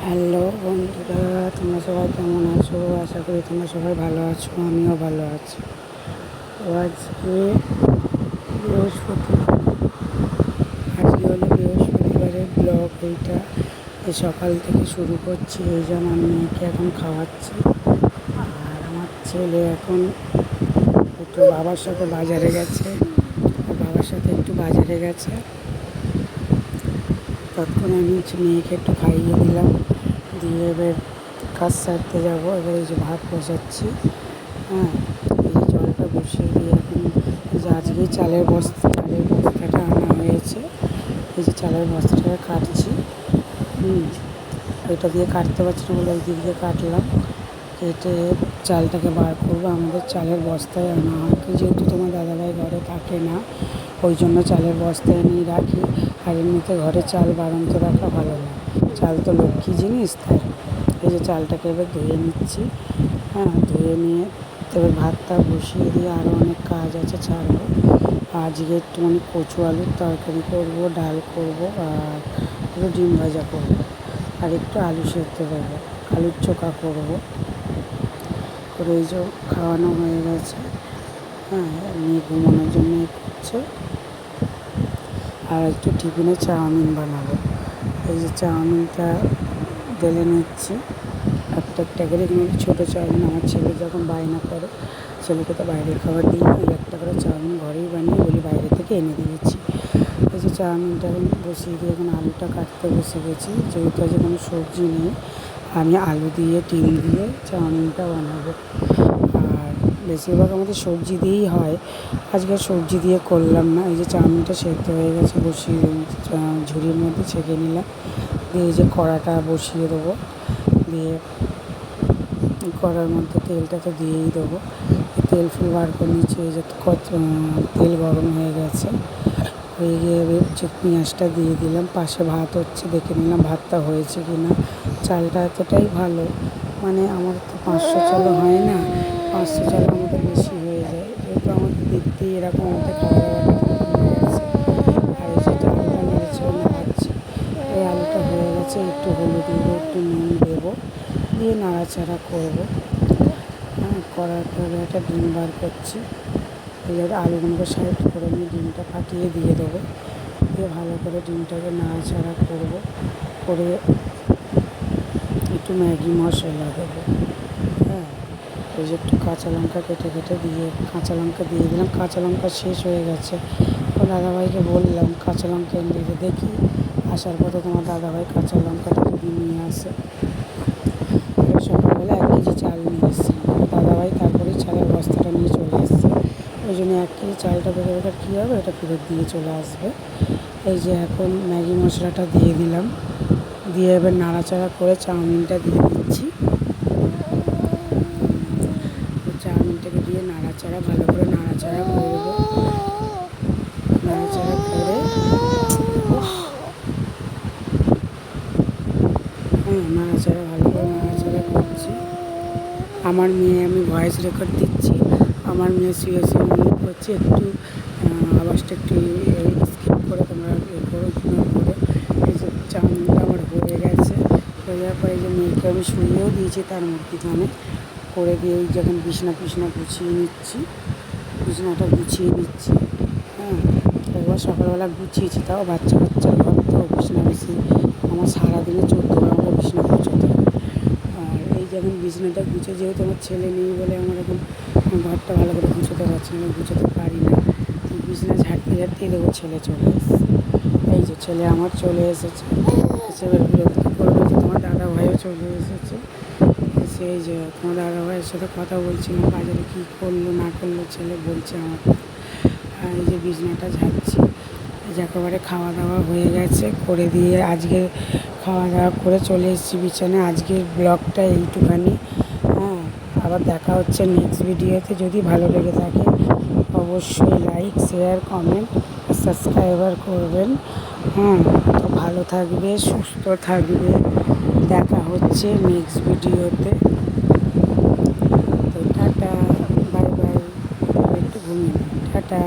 Hello বন্ধুরা, তোমরা সবাই কেমন আছো? আশা করি তোমরা সবাই ভালো আছো, আমিও ভালো আছি। তো বৃহস্পতিবার আজকে হলো বৃহস্পতিবারের ব্লগ। এইটা সকাল থেকে শুরু করছি। এই যে আমার মেয়েকে এখন খাওয়াচ্ছি, আর আমার ছেলে এখন একটু বাবার সাথে বাজারে গেছে। তখন আমি মেয়েকে একটু খাইয়ে দিলাম, দিয়ে এবার কাজ সারতে যাবো। এবার এই যে ভাত বসাচ্ছি, এই যে জলটা বসিয়ে দিয়ে এখন এই যে আজকে চালের বস্তাটা আনা হয়েছে। এই যে চালের বস্তাটা কাটছি, এটা দিয়ে কাটতে পারছি না বলে ওই দিক দিয়ে কাটলাম। কেটে চালটাকে বার করবো। আমাদের চালের বস্তায় আনা হয়, যেহেতু তোমার দাদাভাই ঘরে থাকে না, ওই জন্য চালের বস্তায় নিয়ে রাখি। আর এমনিতে ঘরে চাল বাড়ন্ত রাখা ভালো না, চাল তো লক্ষ্মী জিনিস। তাই এই যে চালটাকে এবার ধুয়ে নিচ্ছি, ধুয়ে নিয়ে এবার ভাতটা বসিয়ে দিয়ে আরও অনেক কাজ আছে ছাড়বো। আজকে একটুখানি কচু আলুর তরকারি করবো, ডাল করবো, আর একটু ডিম ভাজা করবো, আর একটু আলু সেদ্ধ দেবো, আলুর চোখা করবো। করে এই যে খাওয়ানো হয়ে গেছে, মেয়ে ঘুমানোর জন্য করছে। আর একটু টিফিনে চাউমিন বানাবো। এই যে চাউমিনটা ঢেলে নিচ্ছি একটা করে, কিন্তু ছোটো চাউমিন। আমার ছেলে যখন বায়না করে, ছেলেকে তো বাইরে খাবার দিই না, ওই একটা করে চাউমিন ঘরেই বানিয়ে বলি বাইরে থেকে এনে দিয়েছি। এই যে চাউমিনটা এখন বসিয়ে দিয়ে এখন আলুটা কাটতে বসে গেছি। যেহেতু আজকে কোনো সবজি নেই, আমি আলু দিয়ে ডিম দিয়ে চাউমিনটা বানাবো। আর বেশিরভাগ আমাদের সবজি দিয়েই হয়, আজকে সবজি দিয়ে করলাম না। এই যে চাউমিনটা সেদ্ধ হয়ে গেছে, বসিয়ে ঝুড়ির মধ্যে ছেঁকে নিলাম। দিয়ে এই যে কড়াটা বসিয়ে দেবো, দিয়ে কড়ার মধ্যে তেলটা তো দিয়েই দেবো। তেল ফুল বার করে নিচ্ছি। এই যে তেল গরম হয়ে গেছে, হয়ে গিয়ে যে পেঁয়াজটা দিয়ে দিলাম। পাশে ভাত হচ্ছে, দেখে নিলাম ভাতটা হয়েছে কি না। চালটা এতটাই ভালো, মানে আমার তো 500 চালও হয় না, 500 চালও আমাদের বেশি হয়ে যায়। যেহেতু আমাদের দিক দিয়ে এরকম আমাদের খাওয়া দাওয়াটা হয়ে গেছে। আর এই যে আলুটা নেড়েছে নাড়াচ্ছি। এই আলুটা হয়ে গেছে, একটু হলুদ দেবো, একটু নুন দেবো, দিয়ে নাড়াচাড়া করবো। করার পরে একটা ডিম বার করছি। এই আলুগুলোকে সাইড করে নিয়ে ডিমটা ফাটিয়ে দিয়ে দেবো, দিয়ে ভালো করে ডিমটাকে নাড়াচাড়া করবো। করে একটু ম্যাগি মশলা দেবো, ওই যে একটু কাঁচা লঙ্কা কেটে দিয়ে কাঁচা লঙ্কা দিয়ে দিলাম। কাঁচা লঙ্কা শেষ হয়ে গেছে, তো দাদাভাইকে বললাম কাঁচা লঙ্কা এনে দিতে। দেখি আসার পথে তোমার দাদাভাই কাঁচা লঙ্কাটা যদি নিয়ে আসে। সকালবেলা 1 কেজি চাল নিয়ে এসেছিলাম, দাদাভাই তারপরে চালের বস্তাটা নিয়ে চলে এসছে। ওই জন্য 1 কেজি চালটা বেকার কী হবে, এটা ফেরত দিয়ে চলে আসবে। এই যে এখন ম্যাগি মশলাটা দিয়ে দিলাম, দিয়ে এবার নাড়াচাড়া করে চাউমিনটা দিয়ে দিচ্ছি। চাউমিনটাকে দিয়ে ভালো করে নাড়াচাড়া করবো। নাড়াচাড়া করে ভালো করে নাড়াচাড়া করছি। আমার মেয়ে, আমি ভয়েস রেকর্ড দিচ্ছি, আমার মেয়ে শুয়ে মনে করছে। একটু আওয়াজটা একটু স্কিপ করে তোমরা করে। এই যে চাউমিনটা আমার হয়ে গেছে। হয়ে যাওয়ার পরে এই যে মেয়েকে আমি শুয়েও দিয়েছি তার মধ্যখানে করে দিয়ে, ওই যখন বিছানা গুছিয়ে নিচ্ছি, বিছানাটা গুছিয়ে নিচ্ছি। একবার সকালবেলা গুছিয়েছি, তাও বাচ্চা ঘর তো বিছানা বেশি আমার সারাদিনে 14 বার আমাকে বিছানা গুছোতে হয়। আর এই যখন বিছানাটা গুছিয়ে, যেহেতু আমার ছেলে নেই বলে আমার এখন ঘরটা ভালো করে গুছোতে পারছি না, গুছোতে পারি না। বিছানা ঝাড়তেই দেখো ছেলে চলে এসেছে। এই যে ছেলে আমার চলে এসেছে, এবার বিরক্তি করবে যে তোমার দাদাভাইও চলে এসেছে। সেই যে তোমার দাদাভাইয়ের সাথে কথা বলছিলাম, বাজারে কী করলো না করলো ছেলে বলছে আমাকে। আর এই যে বিছানাটা ঝাড়ছি। একেবারে খাওয়া দাওয়া হয়ে গেছে, করে দিয়ে আজকে খাওয়া দাওয়া করে চলে এসেছি বিছানায়। আজকের ব্লগটা এইটুখানি। আবার দেখা হচ্ছে নেক্সট ভিডিওতে। যদি ভালো লেগে থাকে অবশ্যই লাইক, শেয়ার, কমেন্ট আর সাবস্ক্রাইবার করবেন। তো ভালো থাকবে, সুস্থ থাকবে। দেখা হচ্ছে নেক্সট ভিডিওতে। তো টাটা, বাই বাই। একটু ঘুমিয়ে টাটা।